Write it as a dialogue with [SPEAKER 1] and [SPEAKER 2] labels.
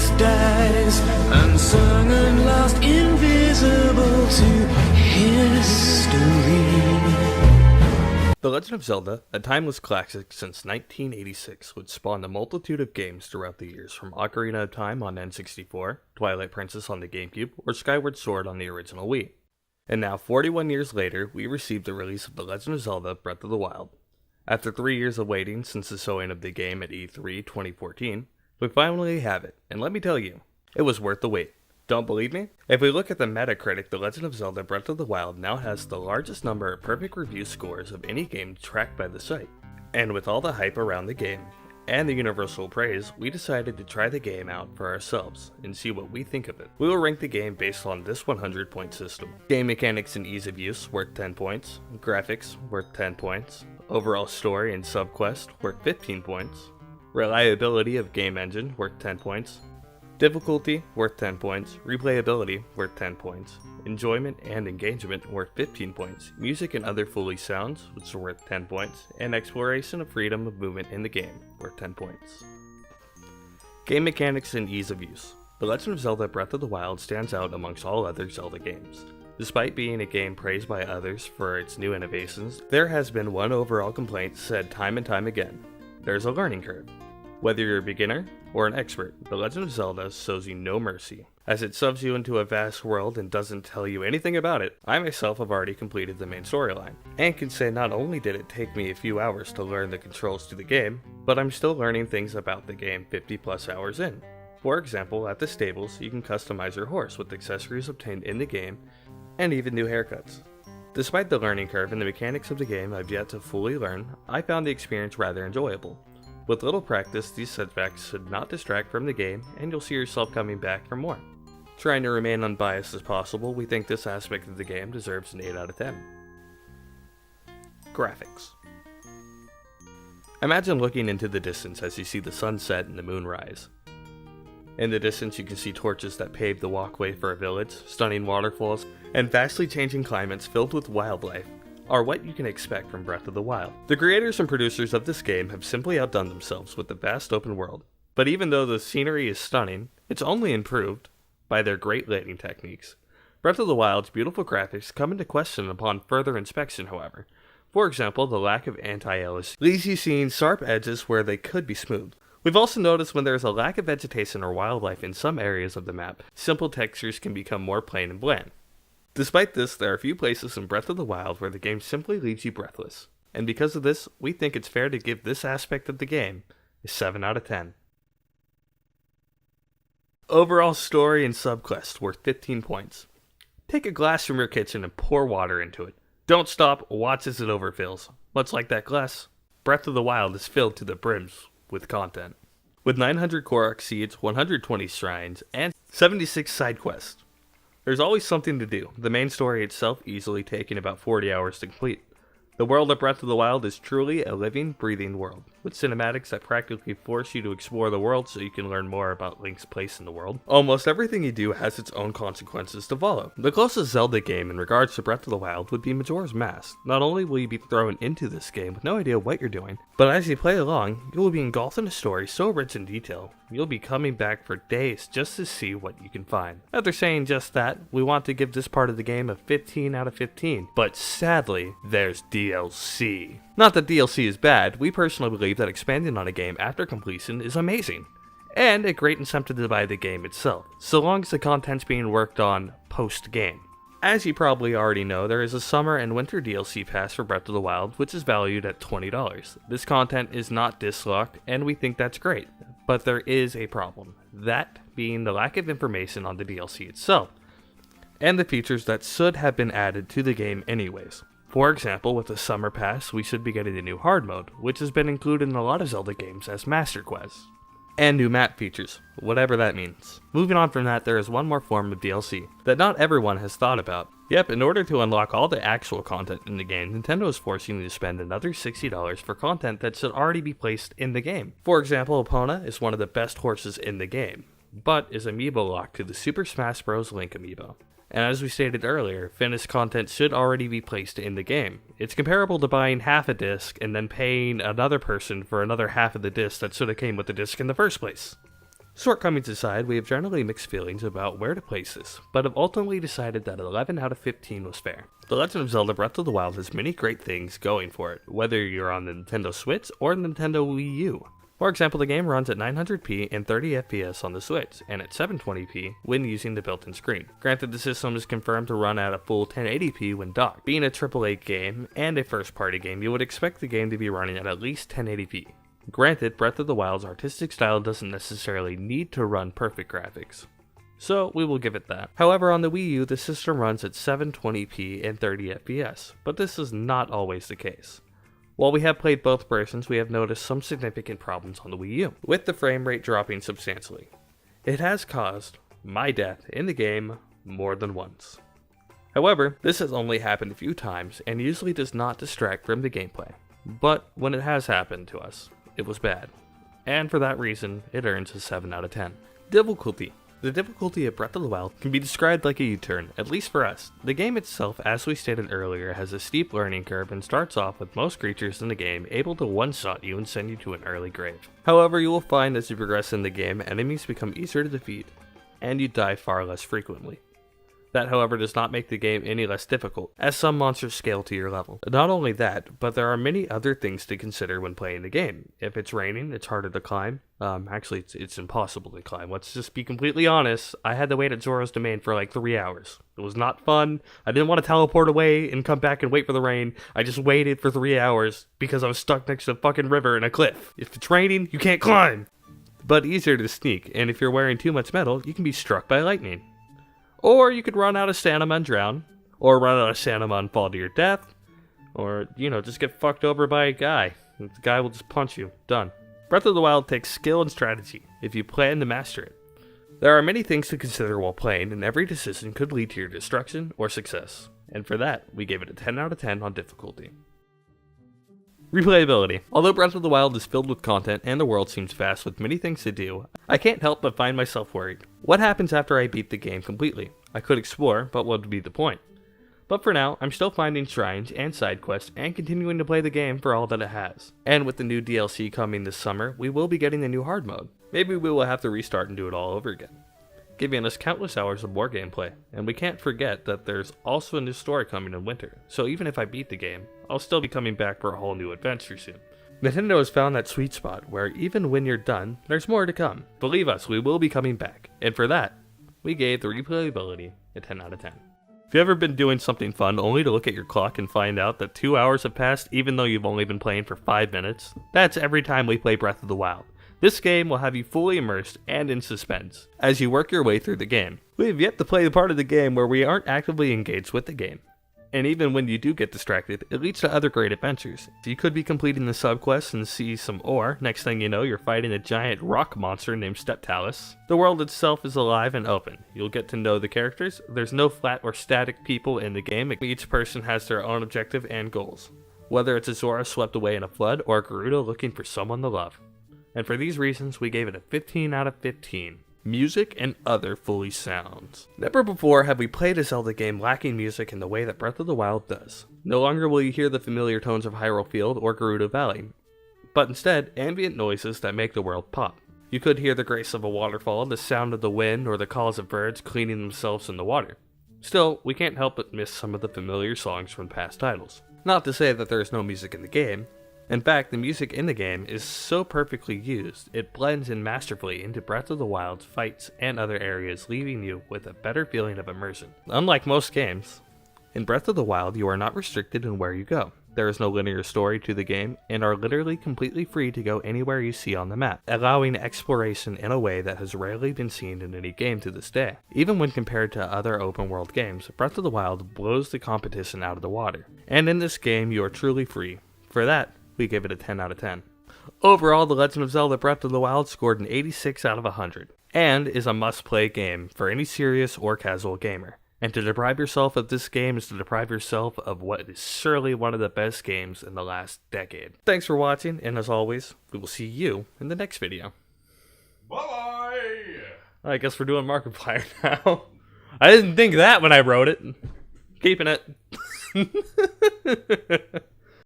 [SPEAKER 1] last days, unsung and lost, invisible to history.
[SPEAKER 2] The Legend of Zelda, a timeless classic since 1986, would spawn a multitude of games throughout the years, from Ocarina of Time on N64, Twilight Princess on the GameCube, or Skyward Sword on the original Wii. And now, 41 years later, we received the release of The Legend of Zelda Breath of the Wild. After 3 years of waiting since the showing of the game at E3 2014, we finally have it, and let me tell you, it was worth the wait. Don't believe me? If we look at the Metacritic, The Legend of Zelda Breath of the Wild now has the largest number of perfect review scores of any game tracked by the site. And with all the hype around the game, and the universal praise, we decided to try the game out for ourselves and see what we think of it. We will rank the game based on this 100-point system. Game mechanics and ease of use worth 10 points, graphics worth 10 points, overall story and subquest worth 15 points, reliability of game engine worth 10 points, difficulty worth 10 points, replayability worth 10 points, enjoyment and engagement worth 15 points, music and other Foley sounds which are worth 10 points, and exploration of freedom of movement in the game worth 10 points. Game mechanics and ease of use. The Legend of Zelda Breath of the Wild stands out amongst all other Zelda games. Despite being a game praised by others for its new innovations, there has been one overall complaint said time and time again. There's a learning curve. Whether you're a beginner or an expert, The Legend of Zelda shows you no mercy, as it shoves you into a vast world and doesn't tell you anything about it. I myself have already completed the main storyline, and can say not only did it take me a few hours to learn the controls to the game, but I'm still learning things about the game 50 plus hours in. For example, at the stables, you can customize your horse with accessories obtained in the game, and even new haircuts. Despite the learning curve and the mechanics of the game I've yet to fully learn, I found the experience rather enjoyable. With little practice, these setbacks should not distract from the game, and you'll see yourself coming back for more. Trying to remain unbiased as possible, we think this aspect of the game deserves an 8 out of 10. Graphics. Imagine looking into the distance as you see the sun set and the moon rise. In the distance you can see torches that pave the walkway for a village, stunning waterfalls, and vastly changing climates filled with wildlife are what you can expect from Breath of the Wild. The creators and producers of this game have simply outdone themselves with the vast open world, but even though the scenery is stunning, it's only improved by their great lighting techniques. Breath of the Wild's beautiful graphics come into question upon further inspection, however. For example, the lack of anti-aliasing leaves you seeing sharp edges where they could be smoothed. We've also noticed when there is a lack of vegetation or wildlife in some areas of the map, simple textures can become more plain and bland. Despite this, there are a few places in Breath of the Wild where the game simply leaves you breathless, and because of this, we think it's fair to give this aspect of the game a 7 out of 10. Overall story and subquest worth 15 points. Take a glass from your kitchen and pour water into it. Don't stop, watch as it overfills. Much like that glass, Breath of the Wild is filled to the brims with content. With 900 Korok seeds, 120 shrines, and 76 side quests. There's always something to do, the main story itself easily taking about 40 hours to complete. The world of Breath of the Wild is truly a living, breathing world, with cinematics that practically force you to explore the world so you can learn more about Link's place in the world. Almost everything you do has its own consequences to follow. The closest Zelda game in regards to Breath of the Wild would be Majora's Mask. Not only will you be thrown into this game with no idea what you're doing, but as you play along, you will be engulfed in a story so rich in detail, you'll be coming back for days just to see what you can find. After saying just that, we want to give this part of the game a 15 out of 15, but sadly, there's DLC. Not that DLC is bad, we personally believe that expanding on a game after completion is amazing, and a great incentive to buy the game itself, so long as the content's being worked on post-game. As you probably already know, there is a summer and winter DLC pass for Breath of the Wild, which is valued at $20. This content is not dislocked, and we think that's great, but there is a problem, that being the lack of information on the DLC itself, and the features that should have been added to the game anyways. For example, with the Summer Pass, we should be getting a new hard mode, which has been included in a lot of Zelda games as Master Quests. And new map features, whatever that means. Moving on from that, there is one more form of DLC that not everyone has thought about. Yep, in order to unlock all the actual content in the game, Nintendo is forcing you to spend another $60 for content that should already be placed in the game. For example, Epona is one of the best horses in the game, but is amiibo locked to the Super Smash Bros. Link amiibo. And as we stated earlier, finished content should already be placed in the game. It's comparable to buying half a disc and then paying another person for another half of the disc that should have came with the disc in the first place. Shortcomings aside, we have generally mixed feelings about where to place this, but have ultimately decided that 11 out of 15 was fair. The Legend of Zelda Breath of the Wild has many great things going for it, whether you're on the Nintendo Switch or the Nintendo Wii U. For example, the game runs at 900p and 30 FPS on the Switch, and at 720p when using the built-in screen. Granted, the system is confirmed to run at a full 1080p when docked. Being a AAA game and a first-party game, you would expect the game to be running at least 1080p. Granted, Breath of the Wild's artistic style doesn't necessarily need to run perfect graphics, so we will give it that. However, on the Wii U, the system runs at 720p and 30 FPS, but this is not always the case. While we have played both versions, we have noticed some significant problems on the Wii U, with the frame rate dropping substantially. It has caused my death in the game more than once. However, this has only happened a few times and usually does not distract from the gameplay, but when it has happened to us, it was bad, and for that reason, it earns a 7 out of 10. Difficulty. The difficulty of Breath of the Wild can be described like a U-turn, at least for us. The game itself, as we stated earlier, has a steep learning curve and starts off with most creatures in the game able to one-shot you and send you to an early grave. However, you will find as you progress in the game, enemies become easier to defeat, and you die far less frequently. That, however, does not make the game any less difficult, as some monsters scale to your level. Not only that, but there are many other things to consider when playing the game. If it's raining, it's harder to climb. Actually, it's impossible to climb. Let's just be completely honest. I had to wait at Zora's Domain for like 3 hours. It was not fun. I didn't want to teleport away and come back and wait for the rain. I just waited for 3 hours because I was stuck next to a fucking river and a cliff. If it's raining, you can't climb. But easier to sneak, and if you're wearing too much metal, you can be struck by lightning. Or you could run out of stamina and drown, or run out of stamina and fall to your death, or, just get fucked over by a guy. The guy will just punch you. Done. Breath of the Wild takes skill and strategy, if you plan to master it. There are many things to consider while playing, and every decision could lead to your destruction or success. And for that, we gave it a 10 out of 10 on difficulty. Replayability. Although Breath of the Wild is filled with content and the world seems vast with many things to do, I can't help but find myself worried. What happens after I beat the game completely? I could explore, but what would be the point? But for now, I'm still finding shrines and side quests and continuing to play the game for all that it has. And with the new DLC coming this summer, we will be getting the new hard mode. Maybe we will have to restart and do it all over again, giving us countless hours of more gameplay. And we can't forget that there's also a new story coming in winter, so even if I beat the game, I'll still be coming back for a whole new adventure soon. Nintendo has found that sweet spot where even when you're done, there's more to come. Believe us, we will be coming back, and for that, we gave the replayability a 10 out of 10. Have you ever been doing something fun only to look at your clock and find out that 2 hours have passed even though you've only been playing for 5 minutes? That's every time we play Breath of the Wild. This game will have you fully immersed and in suspense as you work your way through the game. We have yet to play the part of the game where we aren't actively engaged with the game. And even when you do get distracted, it leads to other great adventures. You could be completing the subquests and see some ore. Next thing you know, you're fighting a giant rock monster named Steptalis. The world itself is alive and open. You'll get to know the characters. There's no flat or static people in the game. Each person has their own objective and goals, whether it's a Zora swept away in a flood or a Gerudo looking for someone to love. And for these reasons, we gave it a 15 out of 15. Music and other fully sounds. Never before have we played a Zelda game lacking music in the way that Breath of the Wild does. No longer will you hear the familiar tones of Hyrule Field or Gerudo Valley, but instead ambient noises that make the world pop. You could hear the grace of a waterfall, the sound of the wind, or the calls of birds cleaning themselves in the water. Still, we can't help but miss some of the familiar songs from past titles. Not to say that there is no music in the game. In fact, the music in the game is so perfectly used, it blends in masterfully into Breath of the Wild's fights and other areas, leaving you with a better feeling of immersion. Unlike most games, in Breath of the Wild you are not restricted in where you go. There is no linear story to the game, and are literally completely free to go anywhere you see on the map, allowing exploration in a way that has rarely been seen in any game to this day. Even when compared to other open world games, Breath of the Wild blows the competition out of the water. And in this game you are truly free. For that, we gave it a 10 out of 10. Overall, The Legend of Zelda Breath of the Wild scored an 86 out of 100, and is a must-play game for any serious or casual gamer. And to deprive yourself of this game is to deprive yourself of what is surely one of the best games in the last decade. Thanks for watching, and as always, we will see you in the next video.
[SPEAKER 3] Bye-bye!
[SPEAKER 2] I guess we're doing Markiplier now. I didn't think that when I wrote it. Keeping it.